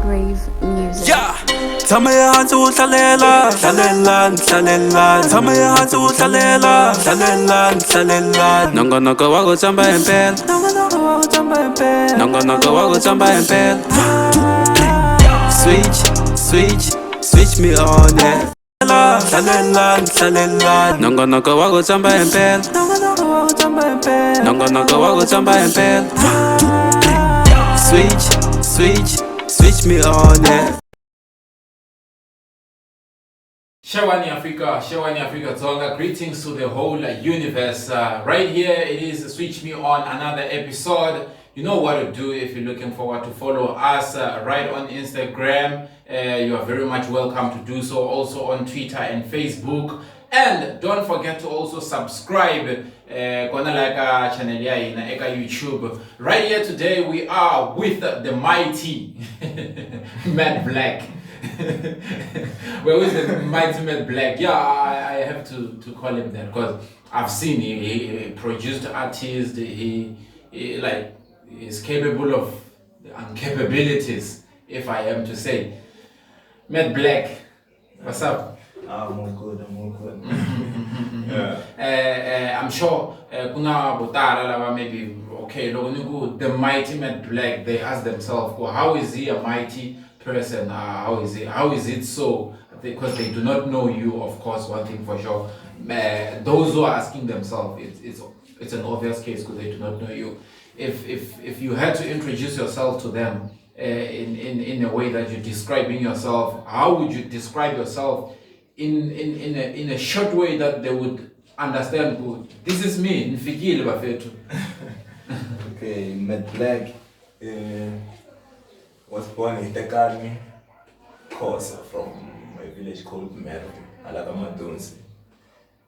Grave Music. Yeah. Tell me your hands will talela, talela, talela. Tell me your hands will talela, talela, talela. Nongo nongo wago tamba empel. Nongo nongo wago tamba empel. Nongo nongo wago tamba empel. Switch me on it. Talela, talela. Nongo nongo wago tamba empel. Nongo nongo wago tamba empel. Nongo nongo wago tamba empel. Switch me on it. Shewani Africa, Tonga. Greetings to the whole universe. Right here, it is Switch Me On, another episode. You know what to do if you're looking forward to follow us right on Instagram. You are very much welcome to do so. Also on Twitter and Facebook. And don't forget to also subscribe. Kona like channel in YouTube. Right here today, we are with the mighty Madblaq. Where is the mighty Madblaq? Yeah, I have to call him that because I've seen he produced artist. He like is capable of the uncapabilities, if I am to say. Madblaq, what's up? I'm all good. Yeah. I'm sure kuna botara lava maybe okay. The mighty Madblaq. They ask themselves, well, how is he a mighty person? How is it so? Because they do not know you, of course. One thing for sure. Those who are asking themselves, it's an obvious case because they do not know you. If you had to introduce yourself to them in a way that you're describing yourself, how would you describe yourself in a short way that they would understand? Good. This is me. Nfikile bafethu. Okay, Madblaq was born in Tekani, Khosa, from a village called Meru, Alagamadonsi.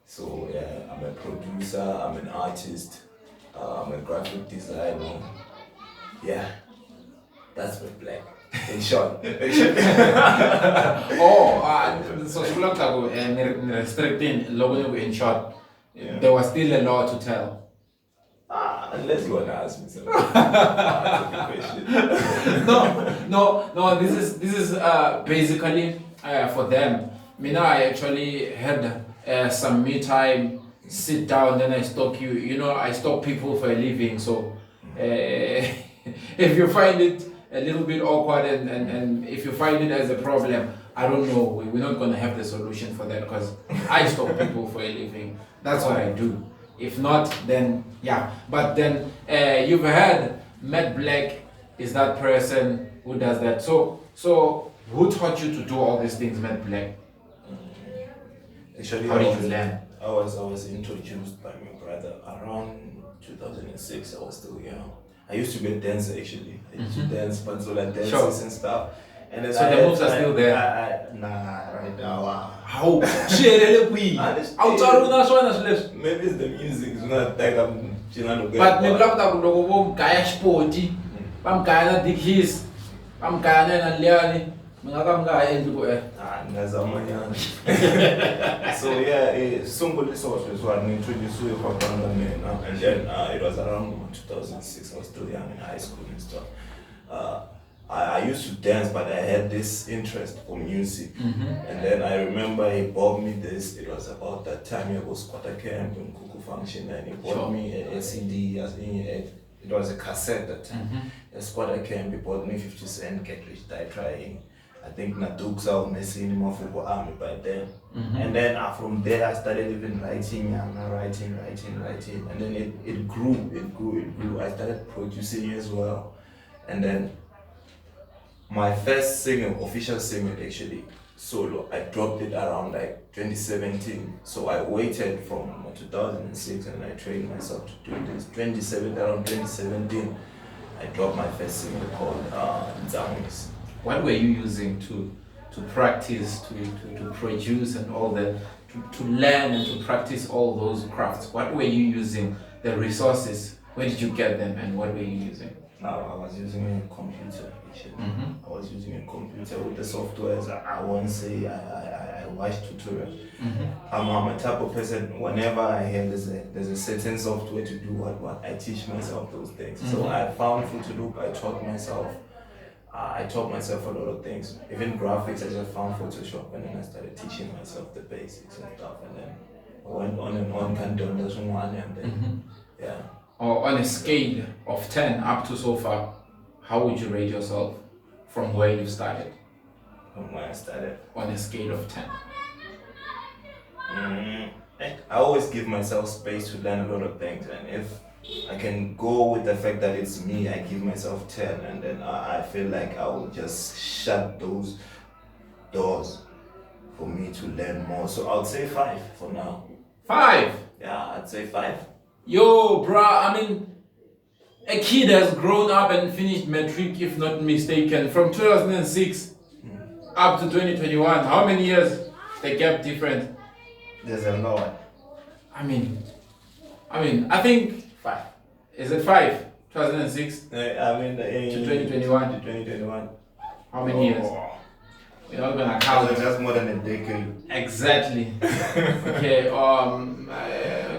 So yeah, I'm a producer, I'm an artist, I'm a graphic designer. Yeah, that's Madblaq. In short. So restricting logo in short. Yeah. There was still a lot to tell. Unless you want to ask me something. That's a good question. No. This is basically for them. I actually had some me time, sit down, then I stalk you. You know, I stalk people for a living. So if you find it a little bit awkward and if you find it as a problem, I don't know. We're not gonna have the solution for that because I stalk people for a living. That's what I do. If not, then yeah. But then you've heard Madblaq is that person who does that. So who taught you to do all these things, Madblaq? Actually, how did you learn? I was introduced by my brother around 2006. I was still young. I used to be a dancer actually. I used to dance, panzola dances and stuff. And then so the moves are still there? Nah, right now. How? Maybe it's the music. It's not like I'm but maybe I'm kaya sporty. I'm kaya dig his. I'm kaya learning. So yeah, somebody saw this one introduced you for and then it was around 2006. I was still young in high school and stuff. I used to dance, but I had this interest for music. And then I remember he bought me this. It was about that time it was squatter camp and Kuku function, and he bought me a CD. It was a cassette that time. A squatter camp. He bought me 50 Cent, Get Rich Die Trying. I think Naduk's out messing him off for army by then. And then from there I started even writing, writing. And then it grew. I started producing as well. And then my first official single actually, solo, I dropped it around like 2017. So I waited from 2006 and I trained myself to do this. Around 2017, I dropped my first single called Nzamis. What were you using to practice, to produce and all that, to learn and to practice all those crafts? What were you using, the resources? Where did you get them and what were you using? I was using a computer. I was using a computer with the softwares. I won't say I watched tutorials. I'm a type of person, whenever I hear there's a certain software to do what I teach myself those things. So I found Fruit I taught myself. I taught myself a lot of things. Even graphics, I just found Photoshop, and then I started teaching myself the basics and stuff, and then I went on and on, can do this one, and then yeah. Or on a scale of 10 up to so far, how would you rate yourself from where you started? From where I started. On a scale of 10. I always give myself space to learn a lot of things, and if I can go with the fact that it's me, I give myself 10, and then I feel like I will just shut those doors for me to learn more. So I would say 5 for now. 5? Yeah, I'd say 5. Yo, bruh, I mean, a kid has grown up and finished matric, if not mistaken, from 2006 up to 2021. How many years? The gap different? There's a lot. I mean, I think 5. Is it 5? 2006 I mean, to 2021. To 2021. How many years? We're not gonna count. That's more than a decade. Exactly. Okay.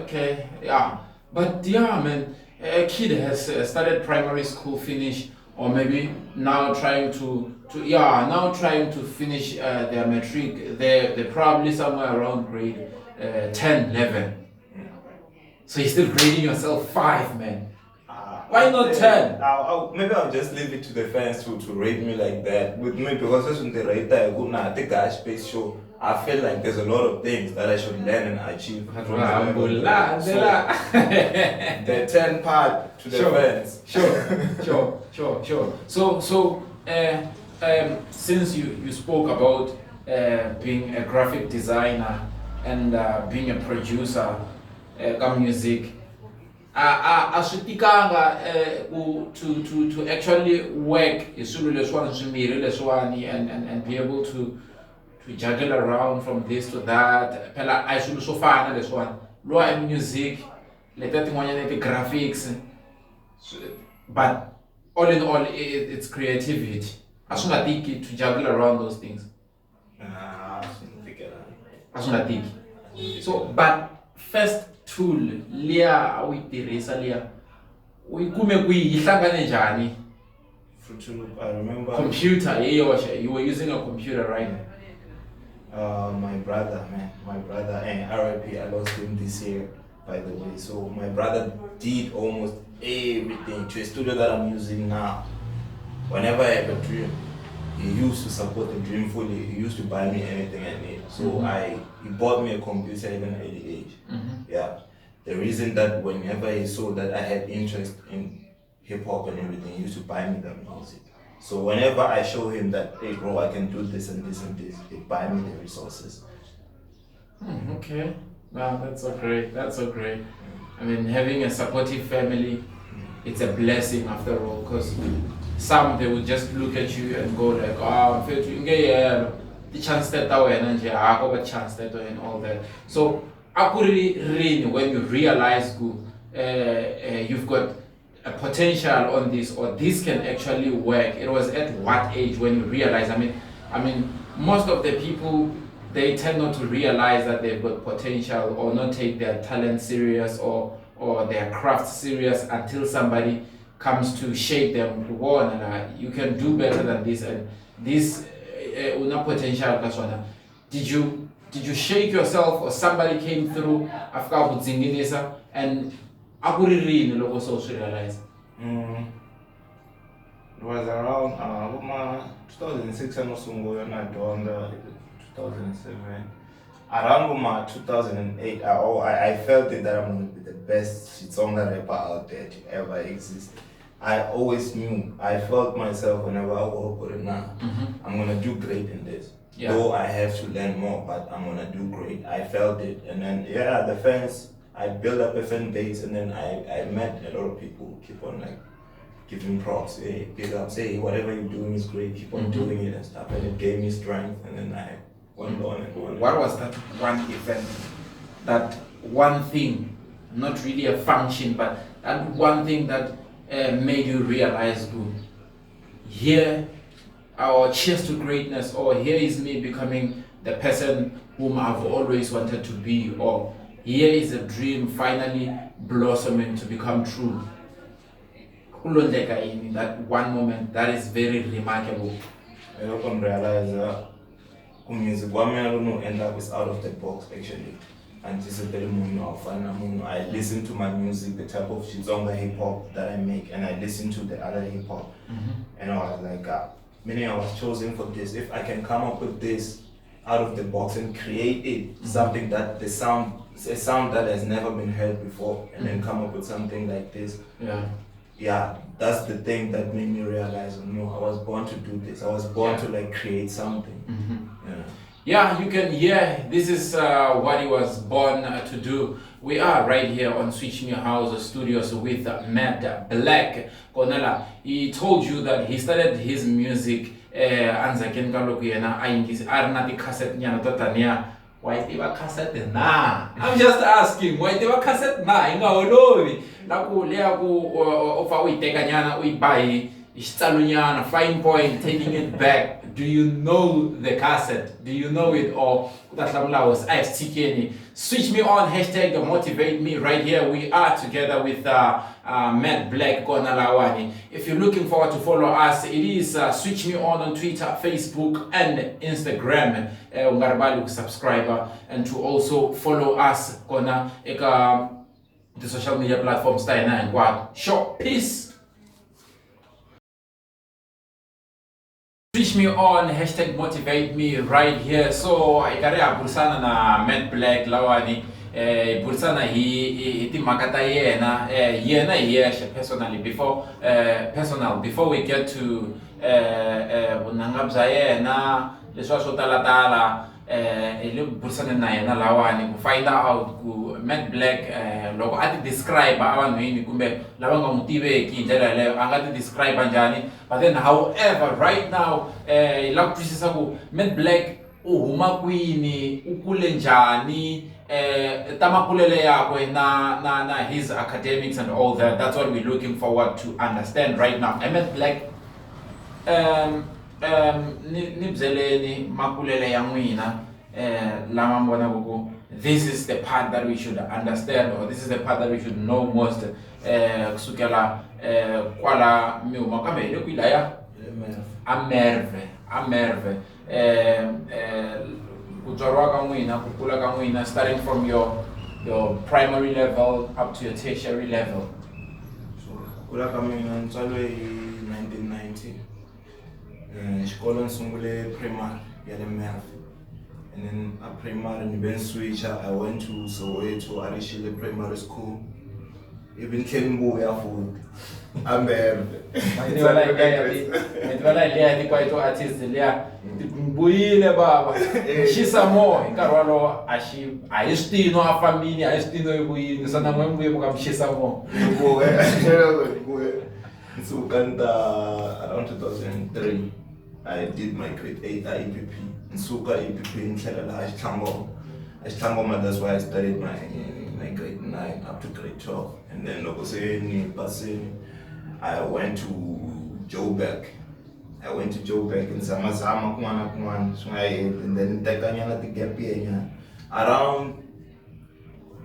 Okay. Yeah. But yeah, man, a kid has started primary school, finish, or maybe now trying to finish their matric. They're probably somewhere around grade 10, 11. So you're still grading yourself 5, man. Why not 10? Maybe I'll just leave it to the fans to rate me like that. With me, because as they rate that, I think I space show. I feel like there's a lot of things that I should learn and achieve. The 10 part to the fans. Sure. So, since you spoke about being a graphic designer and being a producer of music, aswitikanga to actually work and be able to juggle around from this to that. Phela I should so far this one. Lo music, let that the graphics. But all in all, it's creativity. I should not think to juggle around those things. So, but first tool, Lia, we kume ihlangane njani? I remember. Computer, you were using a computer, right? My brother, and RIP, I lost him this year, by the way. So my brother did almost everything to a studio that I'm using now. Whenever I have a dream, he used to support the dream fully. He used to buy me anything I need. So he bought me a computer even at an early age. Yeah. The reason that whenever he saw that I had interest in hip hop and everything, he used to buy me the music. So whenever I show him that, hey bro, I can do this and this and this, he buy me the resources. Okay. Wow, that's so great. I mean, having a supportive family, it's a blessing after all, because some, they would just look at you and go like, oh, the chance that I got a chance that and all that. So really, when you realize you've got a potential on this, or this can actually work, it was at what age when you realize? I mean, most of the people, they tend not to realize that they've got potential, or not take their talent serious or their craft serious until somebody comes to shake them. You can do better than this, and this una potential. Did you shake yourself, or somebody came through after kudzinginisa and akurini loko so realize? It was around 2006 and also 2007. Around 2008, I felt it that I'm going to be the best song rapper out there to ever exist. I always knew, I felt myself whenever I work with it now, I'm going to do great in this. Yeah. Though I have to learn more, but I'm going to do great. I felt it. And then, the fans, I built up a fan base, and then I met a lot of people who keep on like giving props. Hey, big up, say whatever you're doing is great, keep on doing it and stuff. And it gave me strength, and then I went on and on. What was that one event, that one thing, not really a function, but that one thing that made you realize, here, our cheers to greatness, or here is me becoming the person whom I've always wanted to be, or here is a dream finally blossoming to become true? in that one moment that is very remarkable? I don't realize music one I don't know end up is out of the box actually. Anticipating I listen to my music, the type of Shizonga hip hop that I make, and I listen to the other hip hop. And I was like, meaning I was chosen for this. If I can come up with this out of the box and create it, something that a sound that has never been heard before, and then come up with something like this. Yeah, that's the thing that made me realize, no, I was born to do this. I was born to like create something. Yeah, you can hear this is what he was born to do. We are right here on Switch Me House Studios with Madblaq. Konala, he told you that he started his music anzaken kaloku yena ayingisi arina ti cassette nyana tatania. Why tiva cassette na? I'm just asking, why tiva cassette na? Inga olovi. Laku lea ku ofa uiteka nyana uibai ishtalunyana fine point taking it back. Do you know the cassette? Do you know it? Or switch me on, hashtag motivate me. Right here we are together with Madblaq Konalawani. If you're looking forward to follow us, it is switch me on Twitter, Facebook and Instagram. Ungarabali subscriber and to also follow us Kona the social media platforms and what. Sure, peace. Switch me on, hashtag motivate me right here. So I carry a bursana na Madblaq lawani. Bursana he makata yena personally before we get to nangabza yena leswa sotalatala bursana na yena lawani ku find out ku Madblaq loko ati describe abantu yini kumbe lava nga mutiveki ndlela leyo anga ti describe njani. But then however right now la kutwisisa ku Madblaq uhuma kwini ukule njani tamakulele yakwe na his academics and all that. That's what we're looking forward to understand right now. Madblaq nibzeleni makulele ya n'wina lama mbona ku this is the part that we should understand, or this is the part that we should know most kusukela kwala miuma kambe ile kwilaya amerve kutswarwa ka n'wina kukula ka n'wina starting from your primary level up to your tertiary level. So kula ka mina ntswalwe hi 1990 xikolo nsungule primary ya le Merve, and then a primary ni ben switcha. I went to Soweto Arishile Primary School, even Kenbu ya food Amerve. Wala ile ndi kwa ito artist ile mbuyile baba shisa mo ikarwalo ayistino afamini ayistino ibuyini sana mwembuye mukamshisa mo so kanta around 2003 I did my grade 8 IPP in Suka IPP in Tlela Ashtango. That's why I studied my grade 9 up to grade 12, and then I went to Joburg. In Samazama and then Takanyana the gap year. Around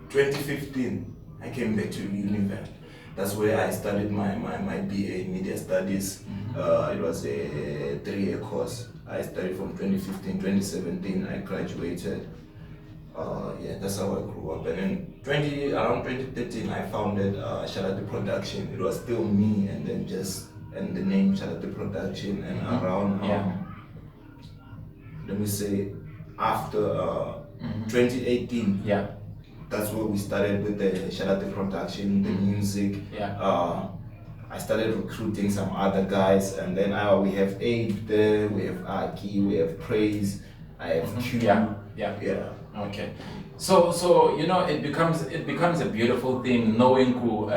2015 I came back to Univen. That's where I studied my BA in Media Studies. It was a 3-year course. I studied from 2015, 2017. I graduated. Yeah, that's how I grew up. And then around 2013, I founded Shalati Production. It was still me, and then and the name Shalati Production. And around, let me say, after 2018. Yeah. That's where we started with the Shalati Production, the music. I started recruiting some other guys, and then we have Abe there, we have Aki, we have Praise, I have Q. Yeah. Okay. So you know it becomes a beautiful thing knowing who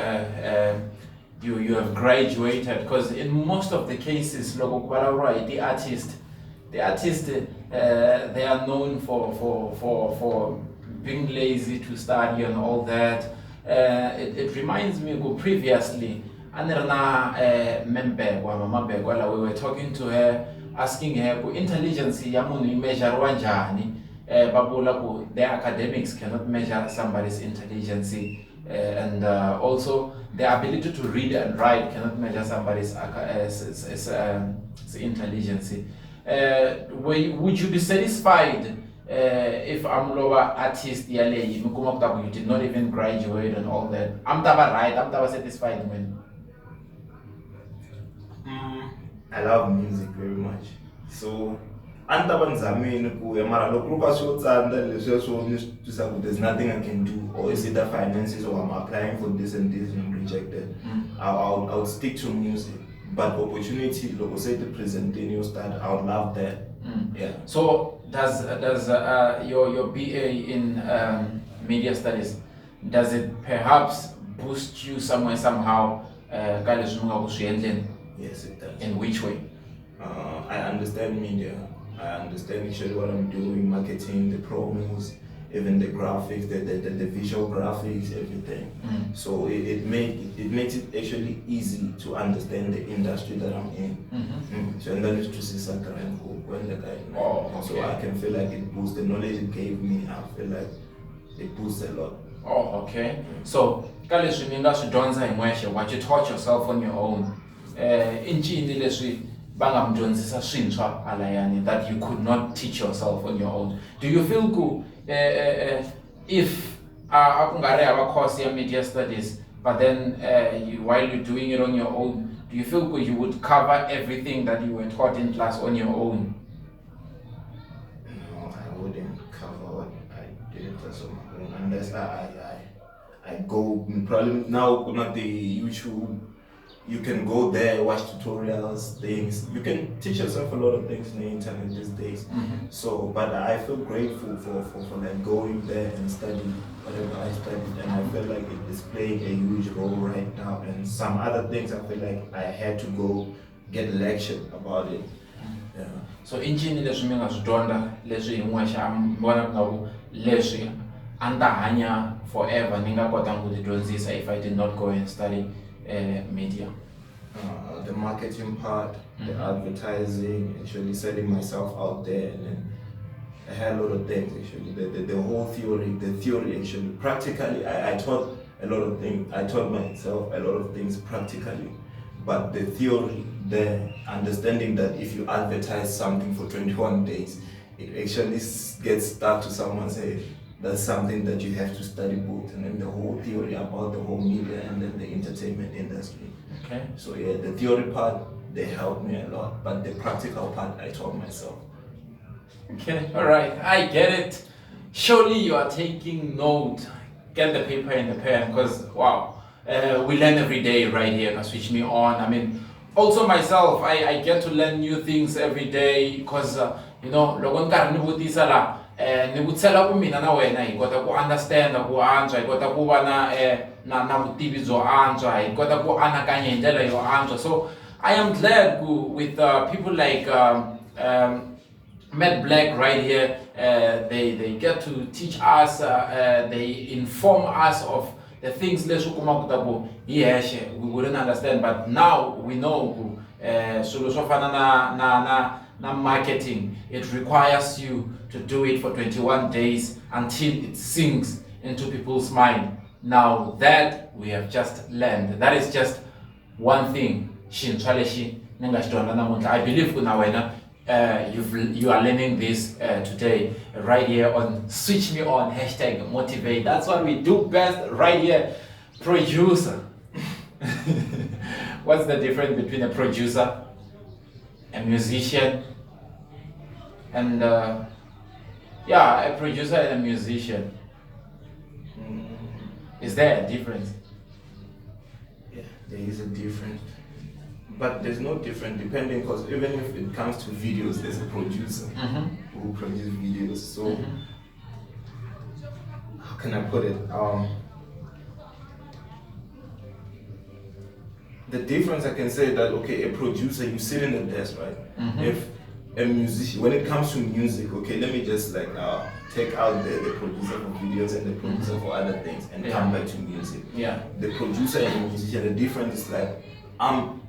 you have graduated, because in most of the cases, the artist they are known for being lazy to study and all that. It reminds me of previously, we were talking to her, asking her intelligence measure wanjani. The academics cannot measure somebody's intelligence and also the ability to read and write cannot measure somebody's intelligence. Would you be satisfied if I'm lower artist you did not even graduate and all that? I'm satisfied when I love music very much. So there's nothing I can do, or is it the finances, or I'm applying for this and this and I'm rejected. I'll stick to music. But opportunity, like say the presenting start, I would love that. Yeah. So does your BA in media studies, does it perhaps boost you somewhere somehow? Yes, it does. In which way? I understand media. I understand actually what I'm doing, marketing, the promos, even the graphics, the visual graphics, everything. So it makes it actually easy to understand the industry that I'm in. So and then it's to see something when the guy. So I can feel like it boosts the knowledge it gave me. I feel like it boosts a lot. Oh, okay. So what you taught yourself on your own. That you could not teach yourself on your own. Do you feel cool if a course in media studies, but then while you're doing it on your own, do you feel cool you would cover everything that you were taught in class on your own? No, I wouldn't cover what I did in class on my own unless I go probably now not the YouTube. You can go there, watch tutorials, things. You can teach yourself a lot of things on the internet these days. So, but I feel grateful for like going there and studying whatever I studied, and I feel like it is playing a huge role right now. And some other things I feel like I had to go get lectured about it. Yeah. So injini leswi mi nga swi dyondza leswi hi n'wexe vona ku leswi a ni ta hanya forever ni nga kotanga ku ti dyondzisa if I did not go and study media. The marketing part, the advertising, actually selling myself out there, and then I had a lot of things actually. The whole theory actually. Practically, I taught a lot of things. I taught myself a lot of things practically, but the theory, the understanding that if you advertise something for 21 days, it actually gets stuck to someone's head. That's something that you have to study both, and then the whole theory about the whole media and then the entertainment industry. Okay. So yeah, the theory part, they helped me a lot, but the practical part, I taught myself. Okay, all right, I get it. Surely you are taking note. Get the paper and the pen, because wow, we learn every day right here. Can switch me on. I mean, also myself, I get to learn new things every day, because you know, ni vutsela ku mina na wena hi kota ku understand ku antswa hi kota ku va na vutivi byo antswa hi kota ku anakanya hi ndlela yo antswa. So I am glad with people like Madblaq right here. They get to teach us, they inform us of the things leswi kuma ku ta ku hi hexe we wouldn't understand, but now we know swilo swo fana na marketing, it requires you to do it for 21 days until it sinks into people's mind. Now that we have just learned, that is just one thing. I believe you are learning this today right here on Switch Me On #motivate. That's what we do best right here. Producer. What's the difference between a producer, a musician, and a producer and a musician? Is there a difference? Yeah, there is a difference, but there's no difference depending, because even if it comes to videos, there's a producer who produces videos. So how can I put it? The difference, I can say that, okay, a producer, you sit in the desk, right? If a musician, when it comes to music, okay, let me just like take out the producer for videos and the producer for other things and come back to music. Yeah. The producer and the musician, the difference is like, I'm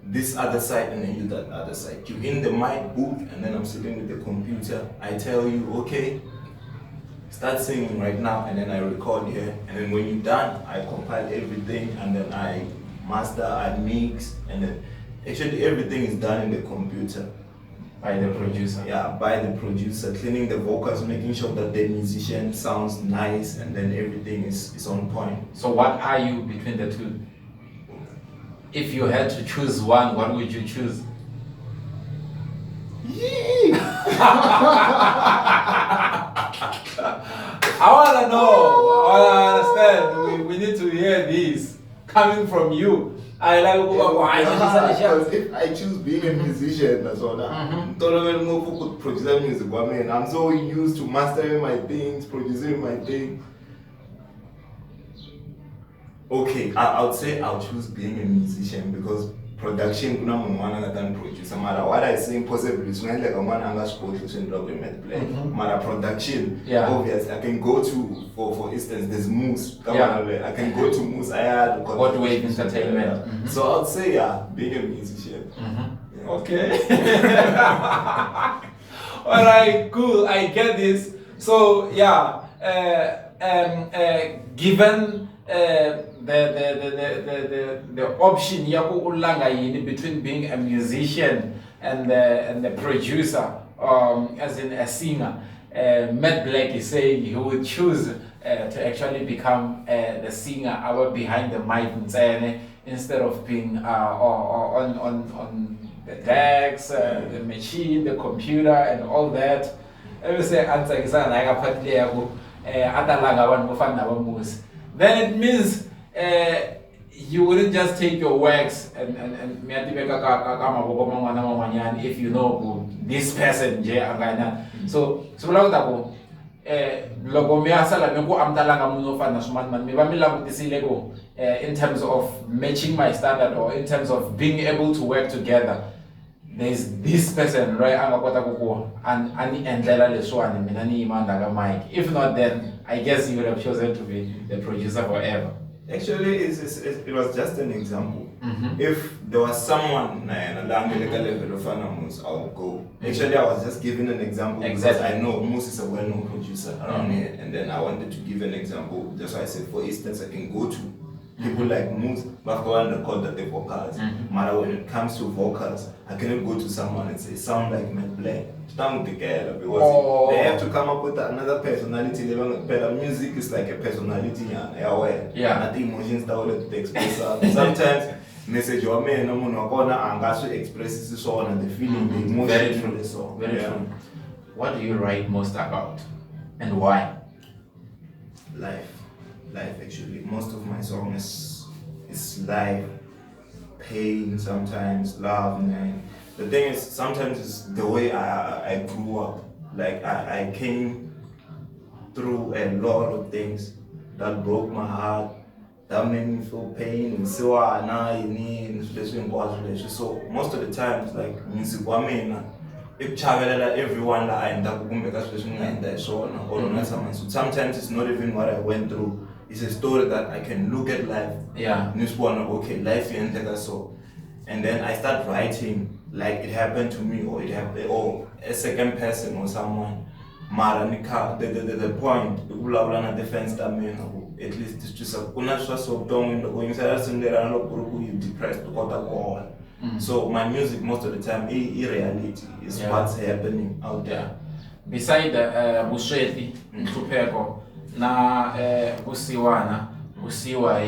this other side and then you that other side. You're in the mic booth and then I'm sitting with the computer. I tell you, okay, start singing right now, and then I record here, and then when you're done, I compile everything, and then I master, I mix, and then actually everything is done in the computer. By the producer. Yeah, by the producer, cleaning the vocals, making sure that the musician sounds nice, and then everything is on point. So what are you between the two? If you had to choose one, what would you choose? I want to know. I want to understand. We need to hear this coming from you. I like if I choose being a musician, that's all. I'm producer music. I'm so used to mastering my things, producing my thing. Okay, I would say I'll choose being a musician because production kuna munhu wanga than producer. Mara what I say possibly is like a man anga sport listen to Madblaq. Mara production, obviously I can go to for instance there's Moose. I can go to Moose. I had what wave entertainment. So I would say being a musician. Yeah. Okay. All right, cool. I get this. So yeah, given the option between being a musician and the producer, as in a singer, Madblaq is saying he would choose to actually become the singer out behind the mic instead of being on the decks, the machine, the computer, and all that. I will say then it means you wouldn't just take your works and if you know this person. So in terms of matching my standard or in terms of being able to work together, there's this person, right? If not, then I guess you would have chosen to be the producer forever. Actually, it was just an example. If there was someone I would go. Actually, I was just giving an example because I know Moose is a well-known producer around here, and then I wanted to give an example. That's why I said, for instance, I can go to people like Moose, but go and record the vocals. But when it comes to vocals, I cannot go to someone and say, sound like Madblaq. Because they have to come up with another personality. Music is like a personality, not the emotions that will express. Sometimes message or me no one and expresses the song and the feeling, the emotion from the song. Very true. What do you write most about, and why? Life actually. Most of my songs is life, pain, sometimes love, man. The thing is, sometimes it's the way I grew up. Like I came through a lot of things that broke my heart, that made me feel pain. So most of the times, like music, everyone that I end up sometimes it's not even what I went through. It's a story that I can look at life. Okay, life ends so. And then I start writing like it happened to me, or it happened, or a second person or someone. The point, the defense that at least it's just you depressed. So my music most of the time reality is what's happening out there. Beside Busweti, Tupeko, na Busiwana, Busiwa,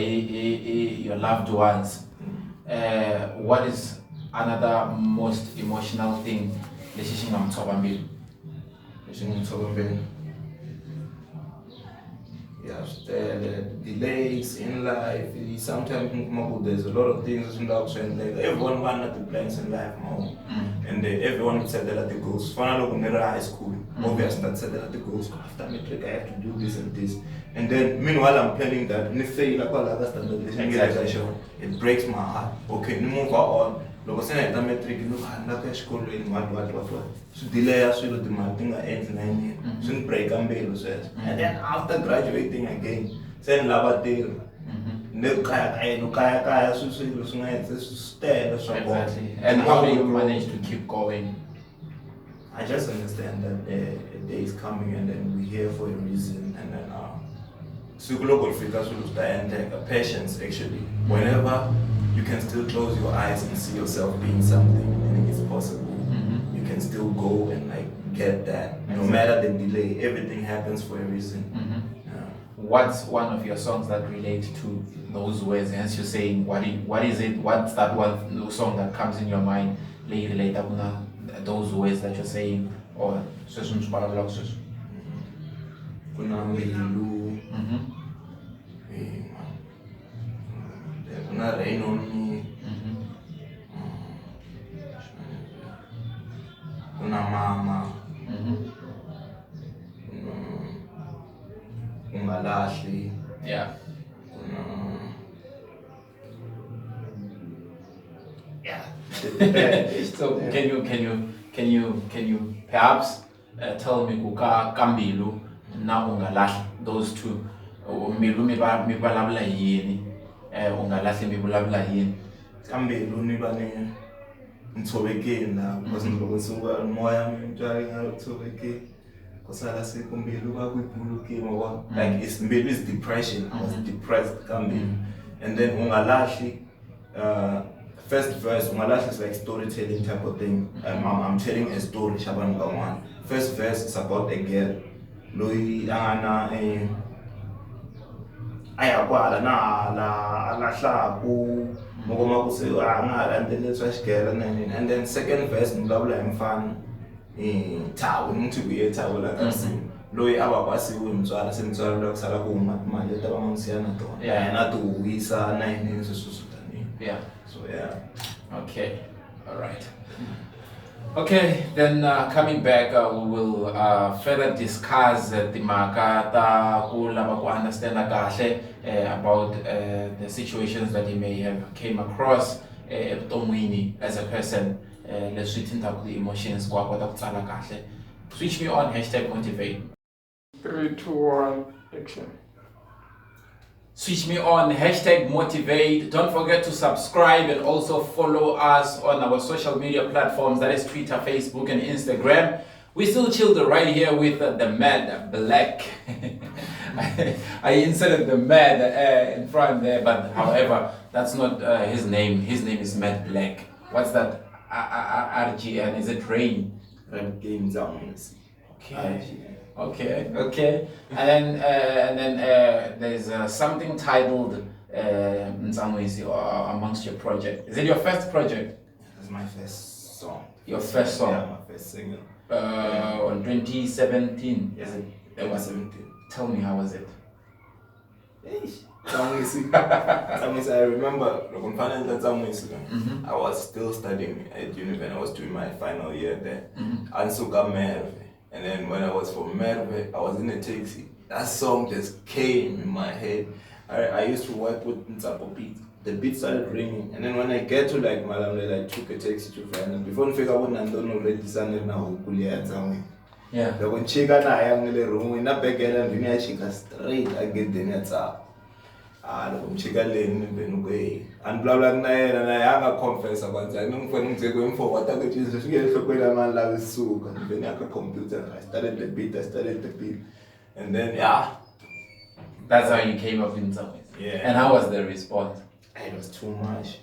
your loved ones, what is another most emotional thing? Yes, the delays in life. Sometimes there's a lot of things in life. Everyone wanted the plans in life, and everyone said that at the goals. Finally, when I high school, obviously that said that at the goals. After Madblaq, I have to do this and this. And then meanwhile, I'm planning that. It breaks my heart. Okay, move on. Loko sena heta matric no handa ka xikolweni what so delay swilo timali nga endli na yini so ni break ambelo sweswo and then after graduating again sen lava tirho ne kaya swilo swi nga endla swi tele swa Exactly. And how do you manage to keep going? I just understand that a day is coming and then we're here for a reason, and then psychological figures will stand patience actually. Whenever you can still close your eyes and see yourself being something, and it's possible. You can still go and like get that. No matter the delay, everything happens for a reason. What's one of your songs that relate to those words? Hence you're saying, what is it? What's that one song that comes in your mind? Relate to those words that you're saying, or Kuna Mbilu, kuna Rain on Me, kuna Mama, Ungalahli, yeah. So can you perhaps tell me kuka Kambilu na Ungalahli, those two? Mbilu mi balabla yini, Ungalahli mi balabla yini? Kambilu ni bani Ntsobekeni na because ngikusuka moya mntwana ngakutsobekeni. Kosala sekumbilu bakuyibhuluki ngoba like it's Mbilu is depression. I was depressed Kambilu. And then Ungalahli, first verse, Ungalahli is like storytelling type of thing. I'm telling a story, Shaban Gawan. First verse is about a girl. Lui ana ayakwala na alahlaku mokoma kuse angala and then let's wash girl and then second verse ngilabula emfana tawo ngithi kuye tawo la kasi loyi abakwasiwe umtswala semtswala lo kusala kuma manje leta bamsiyana to yena to uyisa 9 susutani. Yeah. So yeah. Okay. All right. Okay, then coming back, we will further discuss the makata kulaba ku understand about the situations that he may have came across as a person. Let's switch the emotions. Switch me on #motivate. 3, 2, 1, action. Switch me on #motivate. Don't forget to subscribe and also follow us on our social media platforms, that is Twitter, Facebook, and Instagram. We still chilled right here with the Madblaq. I inserted the Mad in front there, but however, that's not his name. His name is Madblaq. What's that? RGN? Is it Rain? Rap game zones. Okay. And then there's something titled Nzamwisi amongst your project. Is it your first project? That's my first song. Your first song? Yeah, my first single. On 2017. Yeah, Is it? 2017. Tell me, how was it? Nzamwisi, I remember I was still studying at university. I was doing my final year there. Ansuka Merve. And then when I was from Merve, I was in a taxi. That song just came in my head. I used to work with Nzapo beat. The beat started ringing. And then when I get to like Malamle, I took a taxi to find them. Before I figure out I don't already sounded now Kulia. Yeah. The when chica na I am in the room, in a back and Vinia chica straight, I get the nets up. The chica lane and blah blah night, and I am a confess about I know when I'm going for what I could use to get a man love soup and then I could computer. I started the beat, and then yeah. That's how you came up in some ways. Yeah. And how was the response? It was too much.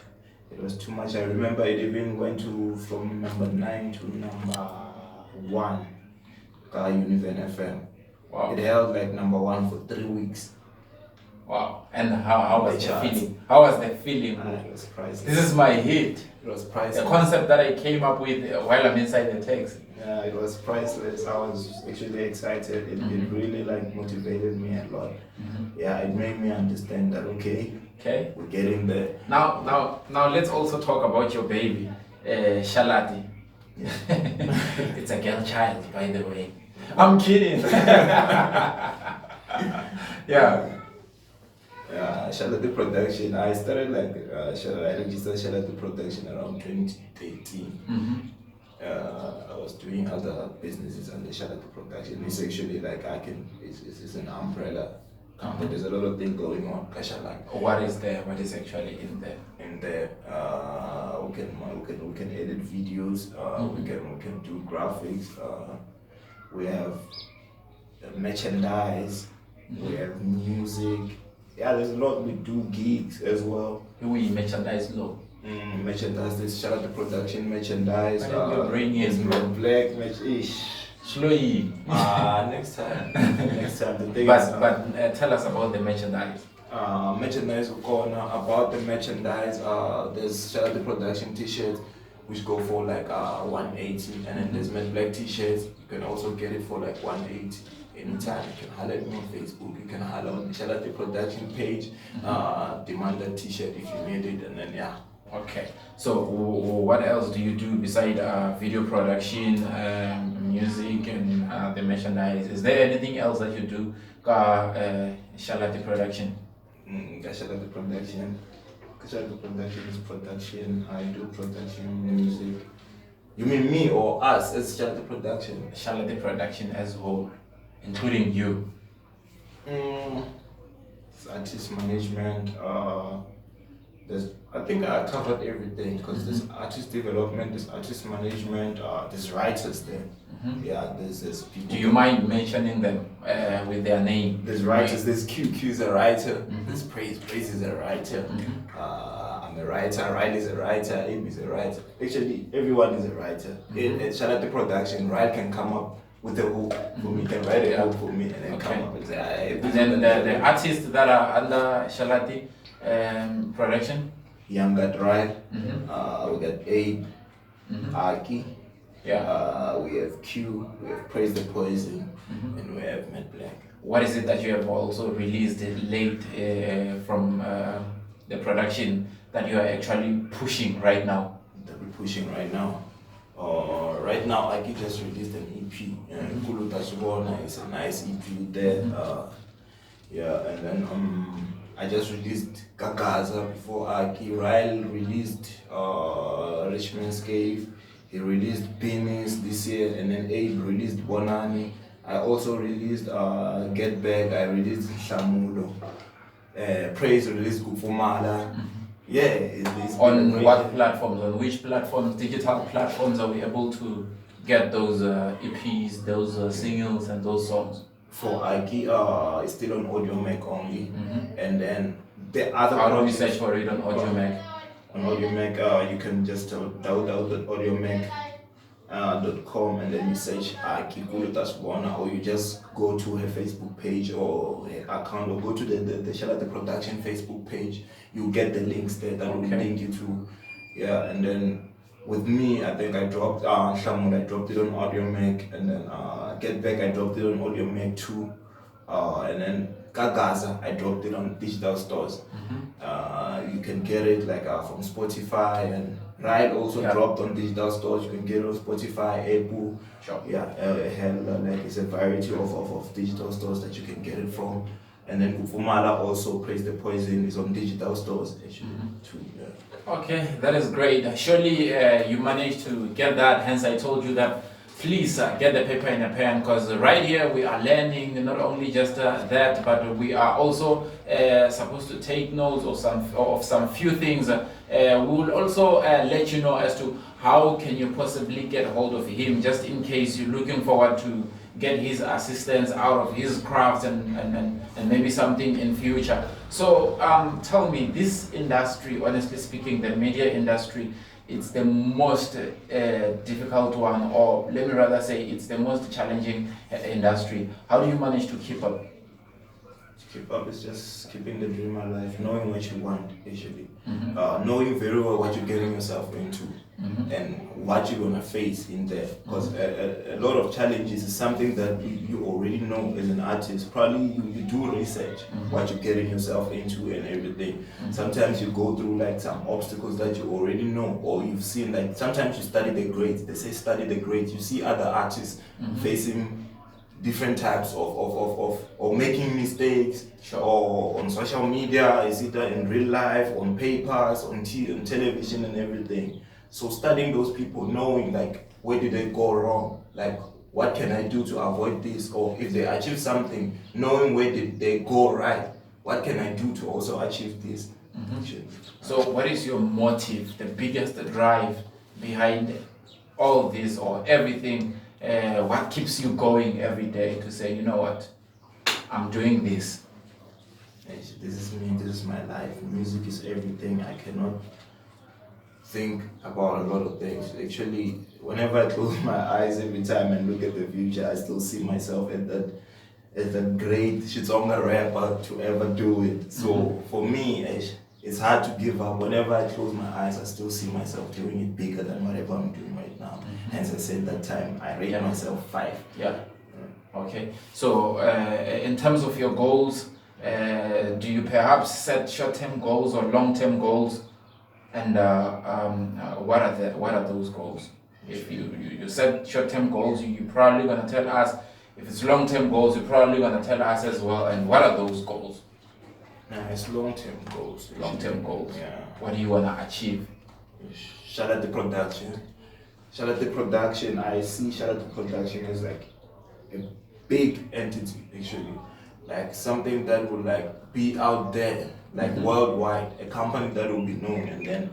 I remember it even went from number 9 to number 1. Univen FM. Wow. It held like number 1 for 3 weeks. Wow. And how was the feeling? How was the feeling? It was priceless. This is my hit. It was priceless. The concept that I came up with while I'm inside the text. Yeah, it was priceless. I was actually excited. It really like motivated me a lot. Yeah, it made me understand that okay, we're getting there. Now let's also talk about your baby, Shalati. It's a girl child, by the way. I'm kidding. Yeah. Shalati production. I started like I registered Shalati production around 2013. I was doing other businesses under Shalati production. It's actually like it's an umbrella But there's a lot of things going on. Like what is there? What is actually in there? In there, we can edit videos. We can do graphics. We have merchandise. We have music. Yeah, there's a lot. We do gigs as well. We merchandise low. Merchandise. There's shout out the production merchandise. Your brain is Madblaq merch. Slowly. Next time. Next time. The thing But tell us about the merchandise. Merchandise corner. About the merchandise, there's shout out the production t-shirts, which go for like 180, and then there's Madblaq t-shirts. You can also get it for like 180 anytime. You can holler at me on Facebook. You can holler on the shout out the production page. Demand that t-shirt if you need it, and then yeah. Okay, so what else do you do beside video production, music, and the merchandise? Is there anything else that you do? Shalati production. Shalati production. Shalati production is production. I do production, music. You mean me or us as Shalati production? Shalati production as a whole, including you. It's artist management. I think I covered everything because there's artist development, there's artist management, there's writers there. Yeah, there's people. Do you mind mentioning them with their name? There's writers, there's QQ is a writer, there's Praise is a writer, I'm a writer, Riley is a writer, Abe is a writer. Actually, everyone is a writer. Shout out to production, Riley can come up with a hook for me, can write a hook for me, and then come up with and then the artists that are under Shalati production? Young got Ryle, we got Abe, Aki, we have Q, we have Praise the Poison, and we have Madblaq. What is it that you have also released late from the production that you are actually pushing right now? That we're pushing right now. Right now, Aki just released an EP. Kuluta Subona is a nice EP there. And then I just released Kakaza before Aki. Ryle released Richmond's Cave. He released Beanies this year, and then Abe released Bonani. I also released Get Back. I released Shamulo. Praise released Kufumala. Yeah, it's on what platforms? On which platforms? Digital platforms are we able to get those EPs, those singles, and those songs? For Aki, it's still on Audio Mac only, and then the other. How do we search for it on Audio Mac? On Audio Mac, you can just download audiomac.com and then you search Aki Kulutaswana, or you just go to her Facebook page or her account, or go to the Shalati Production Facebook page. You get the links there that will link you to, and then. With me, I think I dropped Shamud, I dropped it on Audio Mac, and then Get Back, I dropped it on Audio Mac too, and then Kagaza, I dropped it on digital stores. You can get it like from Spotify, and Ride also dropped on digital stores. You can get it on Spotify, Apple. Sure. Like it's a variety of digital stores that you can get it from. And then Kufumala also, Praise the Poison, is on digital stores actually too. Okay, that is great. Surely you managed to get that. Hence, I told you that please get the paper and a pen, because right here we are learning not only just that, but we are also supposed to take notes of some few things. We will also let you know as to how can you possibly get hold of him, just in case you're looking forward to get his assistance out of his craft and maybe something in future. So tell me, this industry, honestly speaking, the media industry, it's the most difficult one, or let me rather say it's the most challenging industry. How do you manage to keep up? To keep up is just keeping the dream alive, knowing what you want, actually. Knowing very well what you're getting yourself into. And what you're gonna face in there, because a lot of challenges is something that you already know as an artist. Probably you do research what you're getting yourself into and everything. Sometimes you go through like some obstacles that you already know, or you've seen. Like sometimes you study the grades. They say study the grades. You see other artists facing different types of making mistakes, or on social media, is either in real life, on papers, on television and everything. So studying those people, knowing like where did they go wrong, like what can I do to avoid this? Or if they achieve something, knowing where did they go right, what can I do to also achieve this? So what is your motive, the biggest drive behind all this or everything? What keeps you going every day to say, you know what, I'm doing this? This is me, this is my life. Music is everything. I cannot think about a lot of things. Actually, whenever I close my eyes every time and look at the future, I still see myself as that great Shitsonga rapper to ever do it. So for me, it's hard to give up. Whenever I close my eyes, I still see myself doing it bigger than whatever I'm doing right now. Hence I said that time, I rate myself 5. Yeah. Okay. So in terms of your goals, do you perhaps set short-term goals or long-term goals? And what are those goals? If you set short-term goals, you're probably gonna tell us. If it's long-term goals, you're probably gonna tell us as well. And what are those goals? It's long-term goals. Long-term goals. Yeah. What do you wanna achieve? Shout out the production. Shout out the production. I see shout out the production as like a big entity actually. Like something that would like be out there, like worldwide, a company that will be known, and then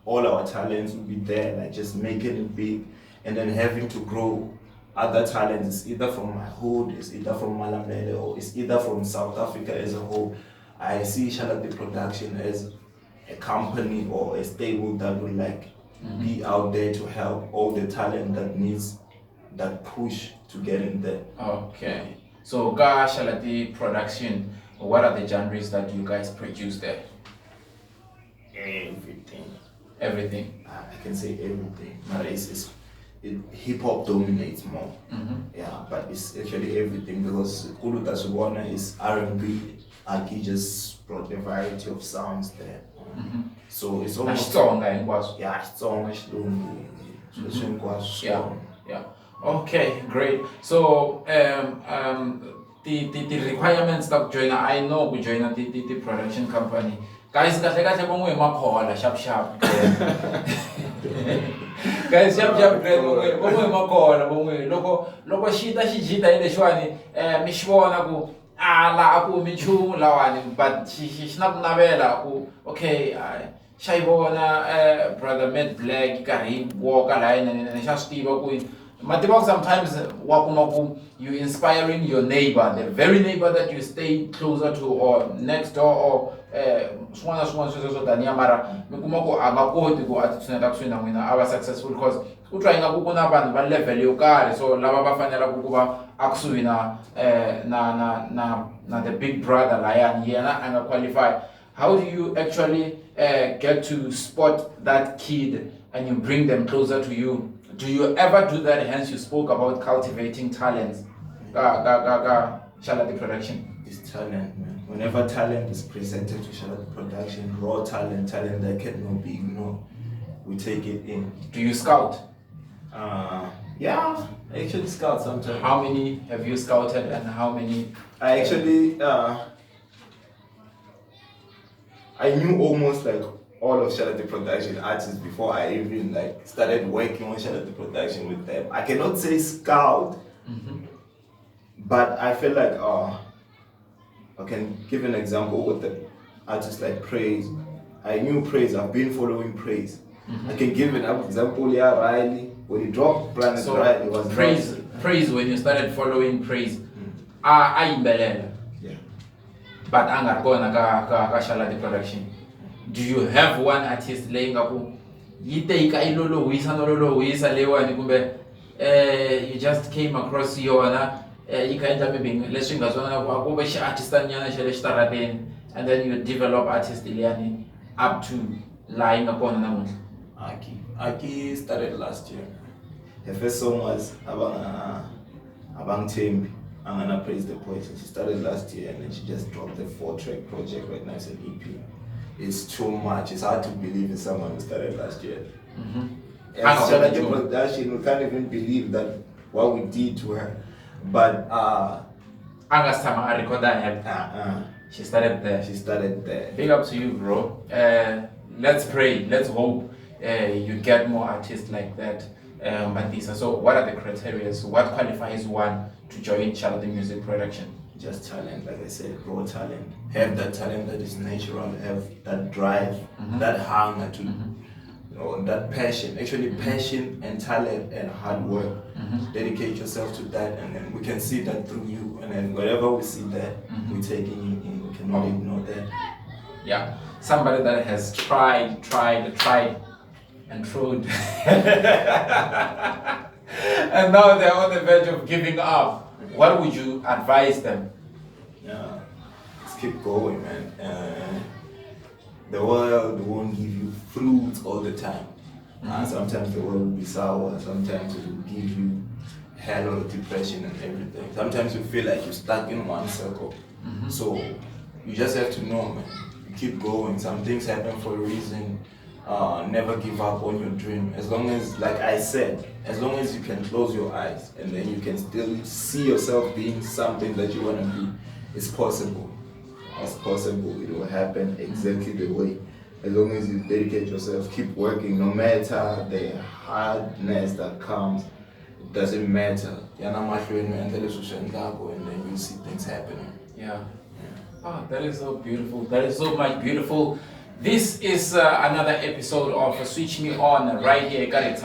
all our talents will be there, like just making it big, and then having to grow other talents. It's either from my hood, it's either from Malamele, or it's either from South Africa as a whole. I see Shalati Production as a company or a stable that would like be out there to help all the talent that needs that push to get in there. Okay. So, Ga Shalati Production, what are the genres that you guys produce there? Everything. Everything. I can say everything. But hip hop dominates more. Yeah, but it's actually everything because Kulu Tasubona is R&B. Aki just brought a variety of sounds there. So it's almost yeah, yeah. Okay, great. So the requirements that join, I know we join the production company. Guys, sharp. Guys, sharp. Loko shita ile shwani mishwona ku ala aku michu lawani, but she's not navela ku okay shaibona brother Madblaq kari walk line and shastiva ku Matibok sometimes wakumaku you inspiring your neighbor, the very neighbor that you stay closer to or next door or swana so danyamara mikumaku agakoti ku atitsuna takuswina mwina aba successful because utryinga kukuna vanhu va level yo karhi so lava va fanela kuva akusuhi na the big brother layani yena anga qualify. How do you actually get to spot that kid and you bring them closer to you? Do you ever do that? Hence, you spoke about cultivating talents. Shalati Production. It's talent, man. Whenever talent is presented to Shalati Production, raw talent that cannot be ignored, we take it in. Do you scout? Yeah, I actually scout sometimes. How many have you scouted and how many? I actually, I knew almost like all of Shalati Production artists before I even like started working on Shalati Production with them. I cannot say scout, but I feel like I can give an example with the artists like Praise. I knew Praise. I've been following Praise. I can give an example. Yeah, Riley when he dropped Planet So Riley was Praise when you started following Praise. Yeah. But anga kona ka Shalati Production. Do you have one artist laying up you just came across your you kind of maybe let's sing as one artist and then you develop artist up to lying upon an Aki started last year. The first song was Abang Tembi. I'm gonna praise the poison. She started last year and then she just dropped the 4-track project right now. It's an EP. It's too much. It's hard to believe in someone who started last year. Shalati Production, we can't even believe that what we did to her. But she started there. She started there. Big up to you, bro. Let's pray. Let's hope you get more artists like that. Matisa. So what are the criteria? So what qualifies one to join Charlotte Music Production? Just talent, like I said, raw talent. Have that talent that is natural, have that drive, that hunger to, you know, that passion. Actually, passion and talent and hard work. Dedicate yourself to that, and then we can see that through you. And then wherever we see that, we're taking you in. We cannot ignore that. Yeah, somebody that has tried, and tried, and now they're on the verge of giving up. What would you advise them? Yeah, just keep going, man. The world won't give you fruits all the time. Sometimes the world will be sour. Sometimes it will give you hell of depression and everything. Sometimes you feel like you're stuck in one circle. So you just have to know, man. You keep going. Some things happen for a reason. Never give up on your dream. As long as, like I said, as long as you can close your eyes and then you can still see yourself being something that you want to be, it's possible. It's possible. It will happen exactly the way. As long as you dedicate yourself, keep working, no matter the hardness that comes, it doesn't matter. And then you see things happening. Yeah. Oh, that is so beautiful. That is so much beautiful. This is another episode of Switch Me On right here. With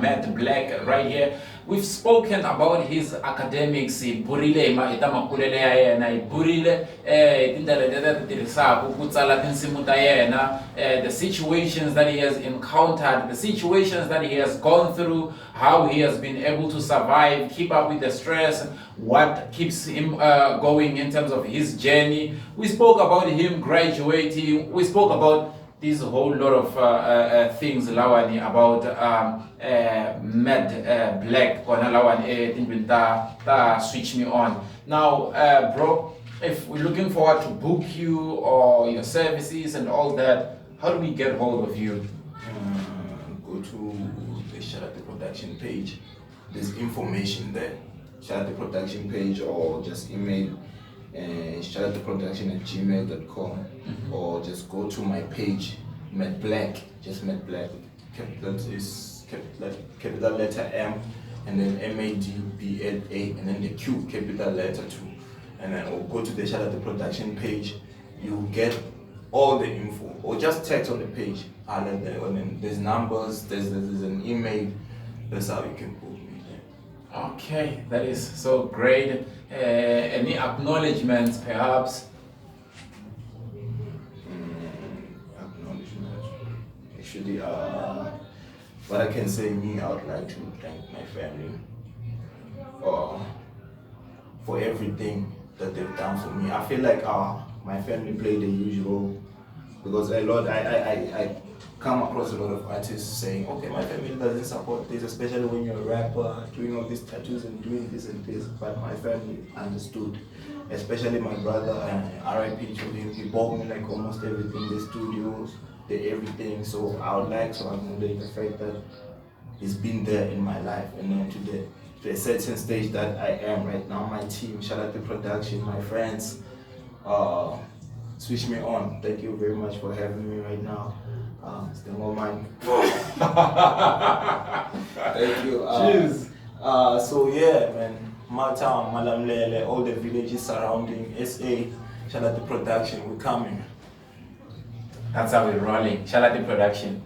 Madblaq right here. We've spoken about his academics. The situations that he has encountered, the situations that he has gone through, how he has been able to survive, keep up with the stress, what keeps him going in terms of his journey. We spoke about him graduating. We spoke about this whole lot of things, Lawani, about Madblaq, Switch Me On. Now, bro, if we're looking forward to book you or your services and all that, how do we get hold of you? Go to the Charlotte Production page. There's information there. Charlotte Production page, or just email charlotteproduction@gmail.com, or just go to my page, Madblaq, just Madblaq. Capital letter M, and then MADBLA, and then the Q, capital letter 2. And then or go to the Charlotte Production page. You get all the info, or just text on the page. And then there's numbers, there's an email. That's how you can book me. Okay, that is so great. Any acknowledgements, perhaps? Acknowledgements. Actually, what I can say, I would like to thank my family for everything that they've done for me. I feel like my family played a huge role, because I come across a lot of artists saying, okay, my family doesn't support this, especially when you're a rapper, doing all these tattoos and doing this and this, but my family understood, especially my brother, RIP to him. He bought me like almost everything, the studios, the everything. So I would like to acknowledge the fact that he's been there in my life, and then to a certain stage that I am right now. My team, Charlotte Production, my friends, Switch Me On. Thank you very much for having me right now. It's the moment. Thank you. Cheers. So yeah, man, my town, Malamlele, all the villages surrounding SA, Charlotte Production, we're coming. That's how we're rolling. Charlotte Production,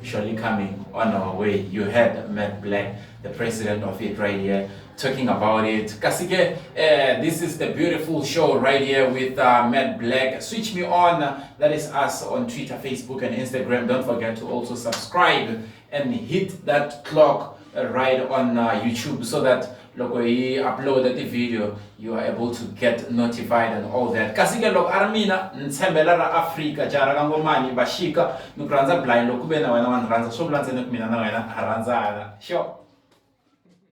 surely coming on our way. You heard Madblaq, the president of it right here, talking about it. Kasike, this is the beautiful show right here with Madblaq. Switch Me On, that is us on Twitter, Facebook, and Instagram. Don't forget to also subscribe and hit that clock right on YouTube, so that loko I upload the video, you are able to get notified and all that. Kasike loko armina ntshembela ra Africa jara kangomani bashika nukranza blind lokubena wena wanranza so blanze kumina na wena aranza sure.